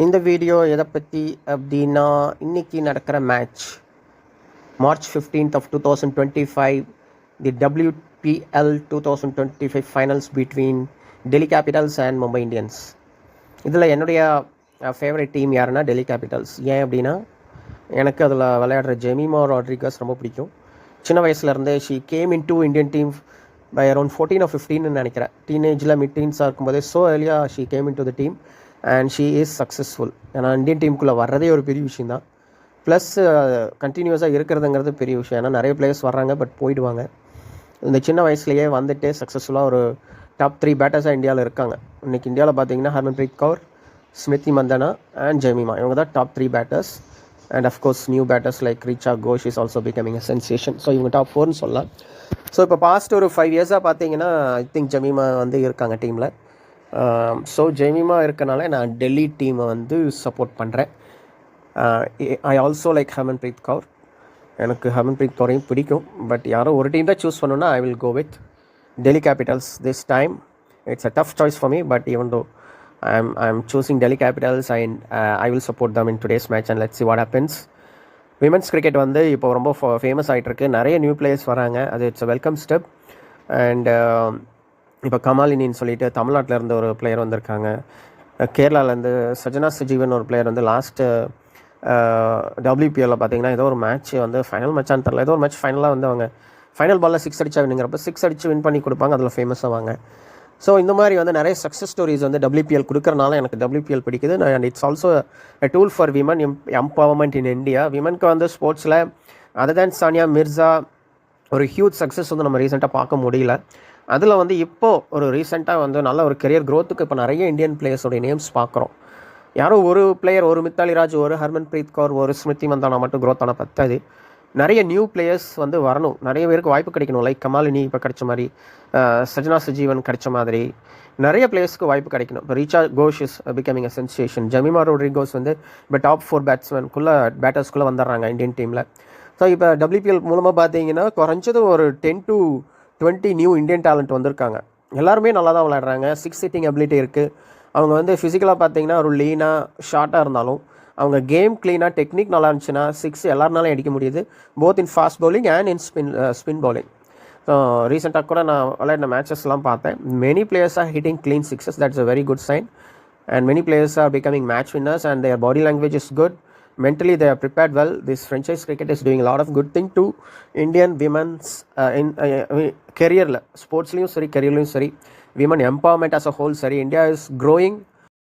இந்த வீடியோ எதை பற்றி அப்படின்னா, இன்றைக்கி நடக்கிற match March 15th of 2025, the WPL 2025 finals between Delhi Capitals and Mumbai Indians. இதில் என்னுடைய ஃபேவரட் டீம் யாருன்னா டெல்லி கேபிட்டல்ஸ். ஏன் அப்படின்னா, எனக்கு அதில் விளையாடுற ஜெமிமா ராட்ரிகஸ் ரொம்ப பிடிக்கும். சின்ன வயசுலேருந்தே she came in to Indian team by around 14 or 15 நினைக்கிறேன். டீனேஜில் மிட் டீன்ஸாக இருக்கும்போதே ஸோ ஏர்லியாக she came in to the team and she is successful. ஏன்னா இந்தியன் டீமுக்குள்ளே வர்றதே ஒரு பெரிய விஷயம் தான். ப்ளஸ் கண்டினியூஸாக இருக்கிறதுங்கிறது பெரிய விஷயம். ஏன்னா நிறைய பிளேயர்ஸ் வர்றாங்க பட் போயிடுவாங்க. இந்த சின்ன வயசுலேயே வந்துட்டு சக்ஸஸ்ஃபுல்லாக ஒரு டாப் 3 பேட்டர்ஸாக இந்தியாவில் இருக்காங்க. இன்றைக்கி இந்தியாவில் பார்த்தீங்கன்னா ஹர்மன்பிரீத் கவுர், ஸ்மிருதி மந்தனா அண்ட் ஜெமிமா, இவங்க தான் top 3 batters. And of course new batters like Richa Ghosh is also becoming a sensation. So இவங்க டாப் 4ன்னு சொல்லலாம். ஸோ இப்போ பாஸ்ட் ஒரு 5 இயர்ஸாக பார்த்தீங்கன்னா ஐ திங்க் ஜெமிமா வந்து இருக்காங்க டீமில். ஸோ ஜெமிமா இருக்கனால நான் டெல்லி டீமை வந்து சப்போர்ட் பண்ணுறேன். I also like Harmanpreet Kaur. எனக்கு ஹர்மன்பிரீத் கவுரையும் பிடிக்கும். பட் யாரோ ஒரு டீம் தான் சூஸ் பண்ணணுன்னா I will go with Delhi Capitals this time. It's a tough choice for me, but even though I'm choosing Delhi Capitals and I will support them in today's match and let's see what happens. Women's cricket வந்து இப்போ ரொம்ப famous ஆகிட்டுருக்கு. நிறைய new players வராங்க. அது it's a welcome step. And இப்போ கமாலினின்னு சொல்லிட்டு தமிழ்நாட்டில் இருந்து ஒரு பிளேயர் வந்திருக்காங்க. கேரளாவிலேருந்து சஜனா சஜீவன் ஒரு பிளேயர் வந்து லாஸ்ட்டு WPL பார்த்தீங்கன்னா ஏதோ ஒரு மேட்ச் வந்து ஃபைனல் மேட்சான்னு தெரில, ஏதோ ஒரு மேட்ச் ஃபைனலாக வந்து அவங்க ஃபைனல் பாலில் 6 அடிச்சா வின்னுங்கிறப்ப 6 அடித்து வின் பண்ணி கொடுப்பாங்க. அதில் ஃபேமஸாக வாங்க. ஸோ இந்த மாதிரி வந்து நிறைய சக்ஸஸ் ஸ்டோரிஸ் வந்து WPL கொடுக்குறனால எனக்கு WPL பிடிக்குது. And it's also a tool for women empowerment in India. விமனுக்கு வந்து ஸ்போர்ட்ஸில் அதர் தேன் சானியா மிர்சா ஒரு ஹியூஜ் சக்ஸஸ் வந்து நம்ம ரீசெண்டாக பார்க்க முடியல. அதில் வந்து இப்போது ஒரு ரீசெண்டாக வந்து நல்ல ஒரு கெரியர் க்ரோத்துக்கு இப்போ நிறைய இந்தியன் பிளேயர்ஸோடைய நேம்ஸ் பார்க்குறோம். யாரும் ஒரு பிளேயர், ஒரு மித்தாலி ராஜ், ஒரு ஹர்மன்பிரீத் கவுர், ஒரு ஸ்மிருதி மந்தானா மட்டும் க்ரோத் ஆனால் பத்தாது. நிறைய நியூ பிளேயர்ஸ் வந்து வரணும். நிறைய பேருக்கு வாய்ப்பு கிடைக்கணும். லைக் கமாலினி இப்போ கிடைச்ச மாதிரி, சஜனா சஜீவன் கிடைச்ச மாதிரி நிறைய பிளேயர்ஸ்க்கு வாய்ப்பு கிடைக்கணும். இப்போ Richa Ghosh is becoming a sensation. Jemimah Rodrigues வந்து இப்போ டாப் 4 பேட்டர்ஸ்குள்ளே வந்துடுறாங்க இந்தியன் டீமில். ஸோ இப்போ WPL மூலமாக பார்த்தீங்கன்னா குறைஞ்சது ஒரு 10 to 20 நியூ இந்தியன் டேலண்ட் வந்திருக்காங்க. எல்லாருமே நல்லா தான் விளையாடுறாங்க. 6 ஹிட்டிங் அபிலிட்டி இருக்குது. அவங்க வந்து ஃபிசிக்கலாக பார்த்தீங்கன்னா ஒரு லீனாக ஷார்ட்டாக இருந்தாலும் அவங்க கேம் க்ளீனாக டெக்னிக் நல்லா இருந்துச்சுன்னா 6 எல்லாருனாலும் அடிக்க முடியுது. Both in fast bowling and in spin bowling. So ரீசெண்டாக கூட நான் விளையாடின மேட்சஸ்லாம் பார்த்தேன். Many players are hitting clean sixes. That's a very good sign. And many players are becoming match winners and their body language is good. mentally they are prepared well. This franchise cricket is doing a lot of good thing to Indian women's in career la sports layum sari career layum sari women empowerment as a whole sari India is growing